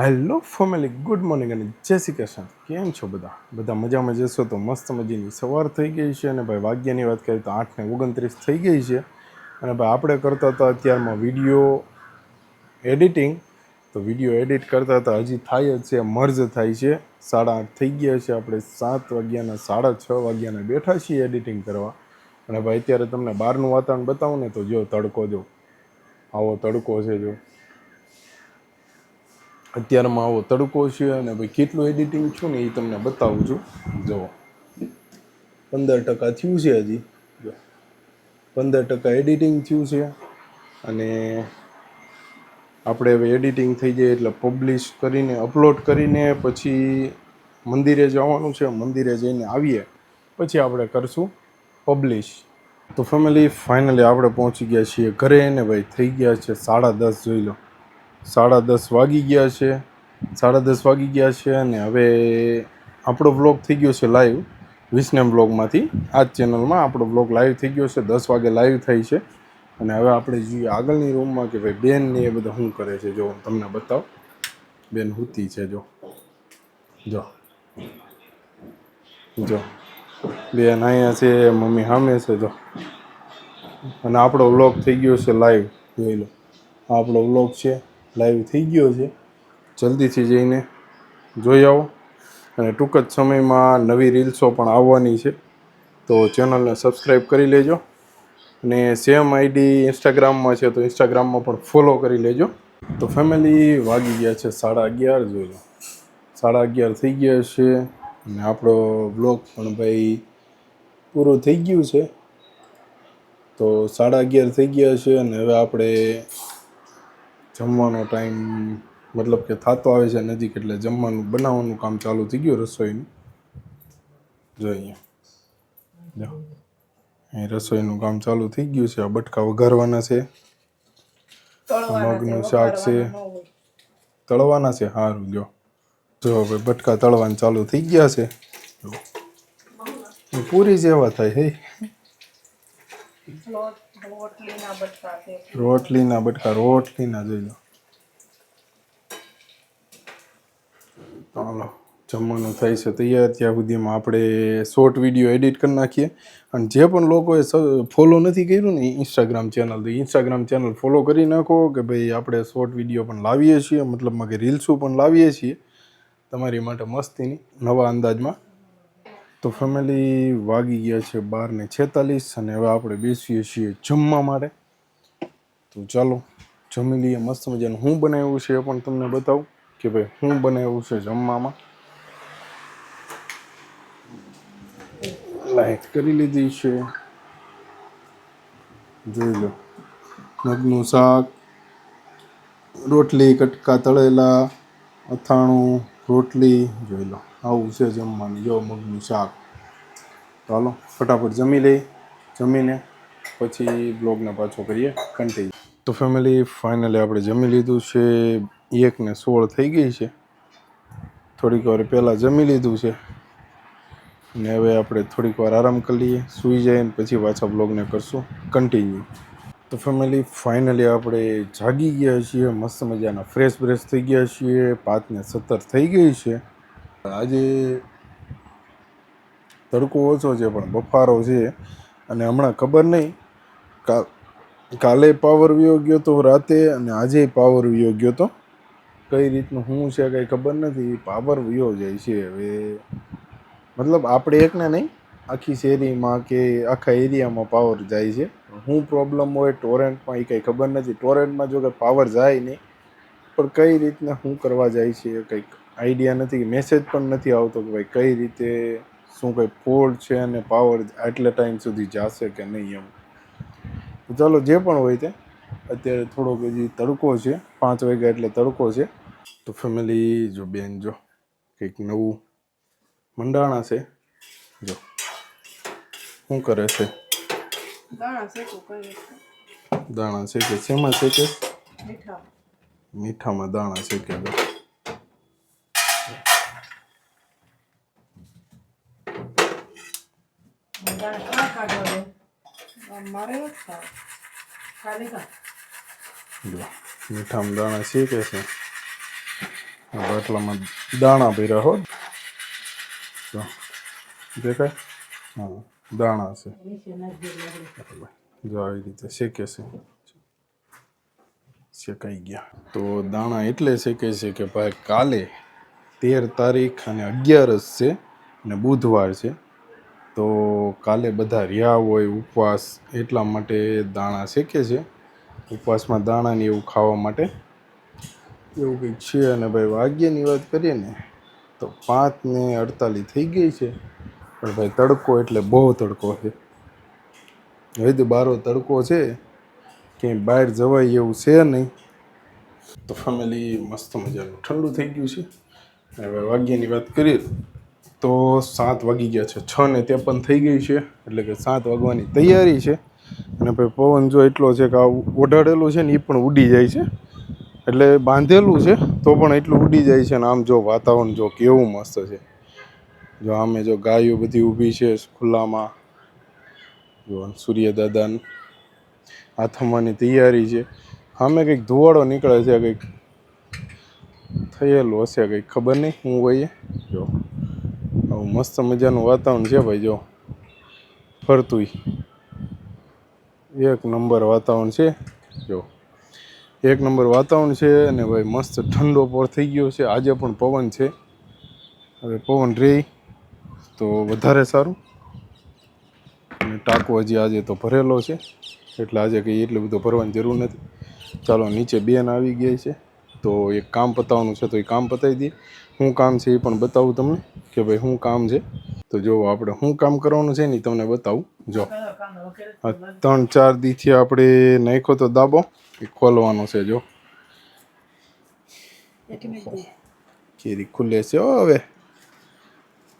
Hello family, good morning અને જય શ્રી કૃષ્ણ. કેમ છો બધા મજામાં જશો તો મસ્ત મજાની સવાર થઈ ગઈ છે. અને ભાઈ વાગ્યાની વાત કરીએ તો 8:29 થઈ ગઈ છે. અને ભાઈ આપણે કરતા હતા અત્યારમાં વિડીયો એડિટિંગ. તો વિડીયો એડિટ કરતા હતા, હજી થાય જ છે, મર્જ થાય છે. 8:30 થઈ ગયા છે. આપણે 7 વાગ્યાના 6:30 વાગ્યાના બેઠા છીએ એડિટિંગ કરવા. અને ભાઈ અત્યારે તમને બહારનું વાતાવરણ બતાવું ને તો જો તડકો, જો આવો તડકો છે. જો અત્યારમાં આવો તડકો છે. અને ભાઈ કેટલું એડિટિંગ છું ને એ તમને બતાવું છું. જુઓ 15% થયું છે. હજી જો 15% એડિટિંગ થયું છે. અને આપણે હવે એડિટિંગ થઈ જાય એટલે પબ્લિશ કરીને અપલોડ કરીને પછી મંદિરે જવાનું છે. મંદિરે જઈને આવીએ પછી આપણે કરશું પબ્લિશ. તો ફેમિલી ફાઇનલી આપણે પહોંચી ગયા છીએ ઘરે. ને ભાઈ થઈ ગયા છે 10:30. જોઈ લો 10:30 વાગી ગયા છે. 10:30 વાગી ગયા છે. અને હવે આપણો વ્લોગ થઈ ગયો છે લાઈવ વિસનેમ વ્લોગમાંથી. આ જ ચેનલમાં આપણો વ્લોગ લાઈવ થઈ ગયો છે. 10 વાગે લાઈવ થઈ છે. અને હવે આપણે જોઈએ આગળની રૂમમાં કે ભાઈ બેન ને એ બધા શું કરે છે. જો તમને બતાવો, બેન સૂતી છે. જો જો જો બેન અહીંયા છે, મમ્મી સામે છે. જો અને આપણો વ્લોગ થઈ ગયો છે લાઈવ. જોઈ લો આપણો વ્લોગ છે લાઈવ થઈ ગયો છે. જલ્દીથી જઈને જોઈ આવો. અને ટૂંક જ સમયમાં નવી રીલ્સો પણ આવવાની છે. તો ચેનલને સબસ્ક્રાઈબ કરી લેજો. અને સેમ આઈડી ઇન્સ્ટાગ્રામમાં છે તો ઇન્સ્ટાગ્રામમાં પણ ફોલો કરી લેજો. તો ફેમિલી વાગી ગયા છે 11:30. જોઈ લો 11:30 થઈ ગયા છે. અને આપણો વ્લોગ પણ ભાઈ પૂરું થઈ ગયું છે. તો 11:30 થઈ ગયા છે. અને હવે આપણે જમવાનો ટાઈમ મતલબ કે થતો આવે છે નજીક, એટલે જમવાનું બનાવવાનું કામ ચાલુ થઈ ગયું રસોઈનું. જો અહીંયા જો અહીં રસોઈનું કામ ચાલુ થઈ ગયું છે. આ બટકા વઘારવાના છે, મગનું શાક છે, તળવાના છે. સારું જો હવે બટકા તળવાનું ચાલુ થઈ ગયા છે. પૂરી જેવા થાય હે. રોટલીના બટકા જોઈ લો. ચાલો જમવાનું થાય છે તૈયાર. ત્યાં સુધીમાં આપણે શોર્ટ વિડીયો એડિટ કરી નાખીએ. અને જે પણ લોકોએ ફોલો નથી કર્યું ને ઇન્સ્ટાગ્રામ ચેનલ, તો ઇન્સ્ટાગ્રામ ચેનલ ફોલો કરી નાખો. કે ભાઈ આપણે શોર્ટ વિડીયો પણ લાવીએ છીએ, મતલબમાં કે રીલ્સો પણ લાવીએ છીએ તમારી માટે મસ્તીની નવા અંદાજમાં. તો ફેમિલી વાગી ગયા છે 12:46. અને હવે આપણે બેસીએ છીએ જમવા માટે. તો ચાલો જમી લઈએ. મસ્ત મજાનું હું બનાવ્યું છે એ પણ તમને બતાવું કે ભાઈ હું બનાવ્યું છે જમવામાં. લાઈટ કરી લીધી છે. જોઈ લો મગનું શાક, રોટલી, કટકા તળેલા, અથાણું, રોટલી. જોઈ લો આવું છે જમવાનું. જો મગનું શાક. ચાલો ફટાફટ જમી લઈએ. જમીને પછી બ્લોગને પાછો કરીએ કન્ટિન્યુ. તો ફેમિલી ફાઇનલી આપણે જમી લીધું છે. 1:16 થઈ ગઈ છે. થોડીક વાર પહેલાં જમી લીધું છે. ને હવે આપણે થોડીક વાર આરામ કરી લઈએ, સૂઈ જઈએ ને પછી પાછા બ્લોગને કરશું કન્ટિન્યુ. તો ફેમિલી ફાઇનલી આપણે જાગી ગયા છીએ. મસ્ત મજાના ફ્રેશ થઈ ગયા છીએ. 5:17 થઈ ગઈ છે. આજે તડકો ઓછો છે પણ બફારો છે. અને હમણાં ખબર નહીં, કાલે પાવર વયો ગયો તો રાતે, અને આજે પાવર વયો ગયો તો. કઈ રીતનું શું છે કંઈ ખબર નથી. પાવર વયો જાય છે હવે. મતલબ આપણે એકને નહીં, આખી શેરીમાં કે આખા એરિયામાં પાવર જાય છે. શું પ્રોબ્લેમ હોય ટોરેન્ટમાં એ કંઈ ખબર નથી. ટોરેન્ટમાં જો કે પાવર જાય નહીં, પણ કઈ રીતના શું કરવા જાય છે એ કંઈક આઈડિયા નથી. મેસેજ પણ નથી આવતો કે ભાઈ કઈ રીતે શું કંઈ ફોલ્ટ છે અને પાવર આટલા ટાઈમ સુધી જશે કે નહીં એમ. તો ચાલો જે પણ હોય તે, અત્યારે થોડોક હજી તડકો છે. 5 વાગ્યા એટલે તડકો છે. તો ફેમિલી જો બેન જો કંઈક નવું મંડાણા છે. જો શું કરે છે? દાણા શેકે. શેમાં શેકે? મીઠામાં દાણા શેકે. મીઠામાં દાણા શેકે છે. બાટલામાં દાણા ભર્યા હો. જો દેખાય? હા, દાણા છે. જો આવી રીતે શેકે છે. શેકાઈ ગયા. તો દાણા એટલે શેકે છે કે ભાઈ કાલે 13 તારીખ અને 11 છે અને બુધવાર છે. તો કાલે બધા રહ્યા હોય ઉપવાસ, એટલા માટે દાણા શેકે છે. ઉપવાસમાં દાણાને એવું ખાવા માટે એવું કંઈક છે. અને ભાઈ વાગ્યની વાત કરીએ ને તો 5:48 થઈ ગઈ છે. પણ ભાઈ તડકો એટલે બહુ તડકો છે. હવે તો બારો તડકો છે, ક્યાંય બહાર જવાય એવું છે નહીં. તો ફેમિલી મસ્ત મજાનું ઠંડુ થઈ ગયું છે. હવે વાગ્યાની વાત કરીએ તો 7 વાગી ગયા છે. 6:53 થઈ ગઈ છે, એટલે કે 7 વાગવાની તૈયારી છે. અને ભાઈ પવન જો એટલો છે કે આ ઓઢાડેલું છે ને એ પણ ઉડી જાય છે. એટલે બાંધેલું છે તો પણ એટલું ઉડી જાય છે. અને આમ જો વાતાવરણ જો કેવું મસ્ત છે. જો આમે જો ગાયો બધી ઊભી છે ખુલ્લામાં. જો સૂર્યદાદા આથમવાની તૈયારી છે. સામે કંઈક ધુવાડો નીકળે છે, કંઈક થયેલું હશે, કંઈક ખબર નહીં હું હોય. જો આવું મસ્ત મજાનું વાતાવરણ છે ભાઈ. જો ફરતું એક નંબર વાતાવરણ છે. જો એક નંબર વાતાવરણ છે. અને ભાઈ મસ્ત ઠંડો પર થઈ ગયો છે. આજે પણ પવન છે. હવે પવન રહે તો વધારે સારું. અને ટાંકો હજી આજે તો ભરેલો છે, એટલે આજે કંઈ એટલું બધું ભરવાની જરૂર નથી. ચાલો નીચે બેન આવી ગયા છે, તો એક કામ પતાવવાનું છે તો એ કામ પતાવી દઈએ. શું કામ છે એ પણ બતાવું તમને કે ભાઈ શું કામ છે. તો જો આપણે શું કામ કરવાનું છે ને તમને બતાવું. જો 3-4 દીથી આપણે નાખ્યો તો દાબો, એ ખોલવાનો છે. જો કેરી ખુલે છે હવે.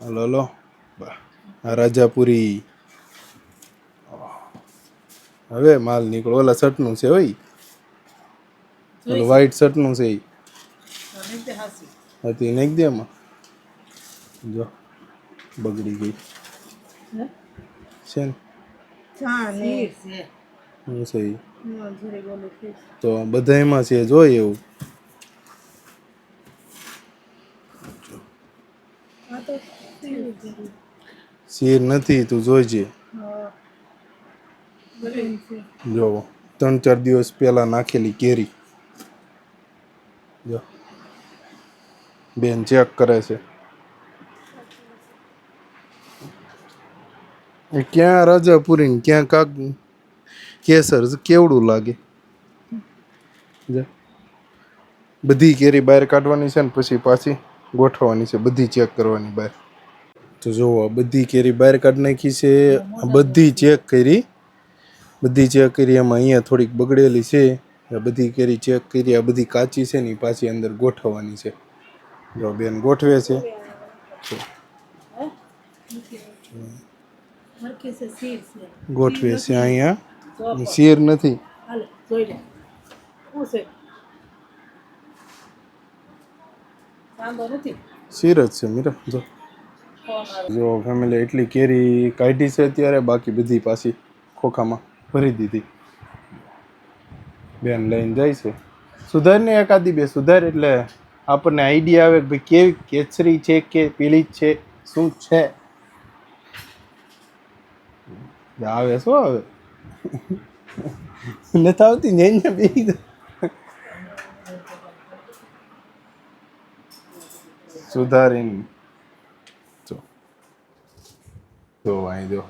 Hello hello Rajapuri. હવે માલ નીકળો. ઓલા શર્ટનું છે હોય, ઓલું વ્હાઈટ શર્ટનું છે એ હતી. નાખી દે એમાં. જો બગડી ગઈ છે ને. શું છે એ તો બધા એમાં છે. જોઈએ એવું શેર નથી, તું જોઈજે. જો 3-4 દિવસ પહેલા નાખેલી કેરી. જો બેન ચેક કરે છે. ક્યાં રાજાપુરી ને ક્યાં કાક કેસર. કેવડું લાગે. બધી કેરી બહાર કાઢવાની છે ને પછી પાછી ગોઠવવાની છે. બધી ચેક કરવાની બહાર. તો જુઓ બધી કેરી બહાર કાઢી નાખી છે. બધી ચેક કરી, બધી ચેક કરી. એમાં અહીંયા થોડીક બગડેલી છે. બધી કેરી ચેક કરી. આ બધી કાચી છે ને પાછી અંદર ગોઠવવાની છે. જો બેન ગોઠવે છે. ગોઠવે છે અહીંયા. શેર નથી. શેર જ છે મીરા. જો ફેમિલી એટલી કેરી કાઢી છે અત્યારે. બાકી બધી પાછી ખોખામાં ભરી દીધી. બેન લઈને જાય છે. સુધાર ને એકાદી બે સુધાર એટલે આપણને આઈડિયા આવે કે ભાઈ કેવી કેસરી છે કે પીળી છે, શું છે. આવે શું આવે નથી આવતી ને બે સુધારીને જો અહીં જો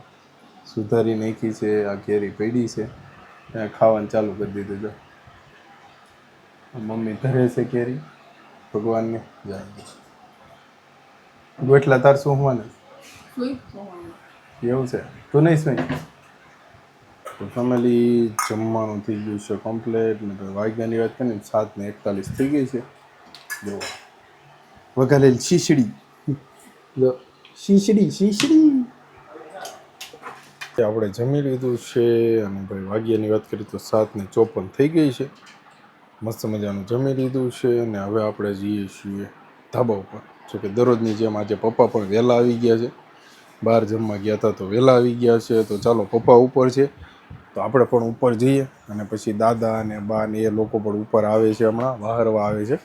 સુધારી નાખી છે. આ કેરી પડી છે, ખાવાનું ચાલુ કરી દીધું. જો મમ્મી ધરે છે કેરી ભગવાનને. ગોઠલા તાર શું હોવાને એવું છે. તું નહીં સુઈ. તો ફેમિલી જમવાનું થઈ ગયું છે કમ્પ્લેટ. ને વાગ્યાની વાત કરીને 7:41 થઈ ગઈ છે. જો વઘારેલી શીશડી. જો શીશડી આપણે જમી લીધું છે. અને ભાઈ વાગ્યાની વાત કરીએ તો 7:54 થઈ ગઈ છે. મસ્ત મજાનું જમી લીધું છે. અને હવે આપણે જઈએ છીએ ધાબા ઉપર. જોકે દરરોજની જેમ આજે પપ્પા પણ વહેલા આવી ગયા છે. બહાર જમવા ગયા હતા તો વહેલા આવી ગયા છે. તો ચાલો પપ્પા ઉપર છે તો આપણે પણ ઉપર જઈએ. અને પછી દાદા અને બા ને એ લોકો પણ ઉપર આવે છે. હમણાં બહારવા આવે છે.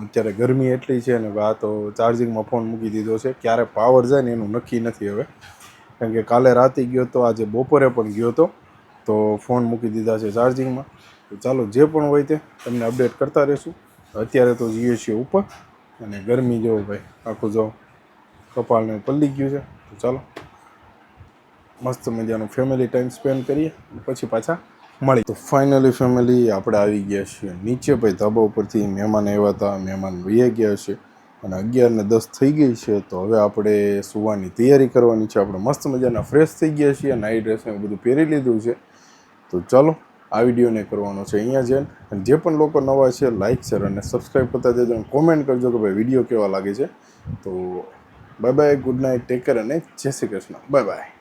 અત્યારે ગરમી એટલી છે ને આ તો ચાર્જિંગમાં ફોન મૂકી દીધો છે. ક્યારે પાવર જાય ને એનું નક્કી નથી હવે, કારણ કે કાલે રાતે ગયો તો, આજે બપોરે પણ ગયો તો ફોન મૂકી દીધા છે ચાર્જિંગમાં. તો ચાલો જે પણ હોય તે તમને અપડેટ કરતા રહીશું. અત્યારે તો જઈએ છીએ ઉપર, અને ગરમી જેવો ભાઈ આખું જો કપાળને પલળી ગયું છે. તો ચાલો મસ્ત મજાનો ફેમિલી ટાઈમ સ્પેન્ડ કરીએ, પછી પાછા મળી. તો ફાઇનલી ફેમિલી આપણે આવી ગયા છીએ નીચે ભાઈ ધાબા ઉપરથી. મહેમાન આવ્યા હતા, મહેમાન વહી ગયા છે અને 11:10 થઈ ગઈ છે. તો હવે આપણે સુવાની તૈયારી કરવાની છે. આપણે મસ્ત મજાના ફ્રેશ થઈ ગયા છીએ, નાઇટ ડ્રેસ ને બધું પહેરી લીધું છે. તો ચાલો આ વિડીયોને કરવાનો છે અહીંયા જઈને. અને જે પણ લોકો નવા છે લાઇક શેર અને સબસ્ક્રાઈબ કરતા જજો અને કોમેન્ટ કરજો કે ભાઈ વિડીયો કેવા લાગે છે. તો bye bye, good night, take care અને જય શ્રી કૃષ્ણ, બાય બાય.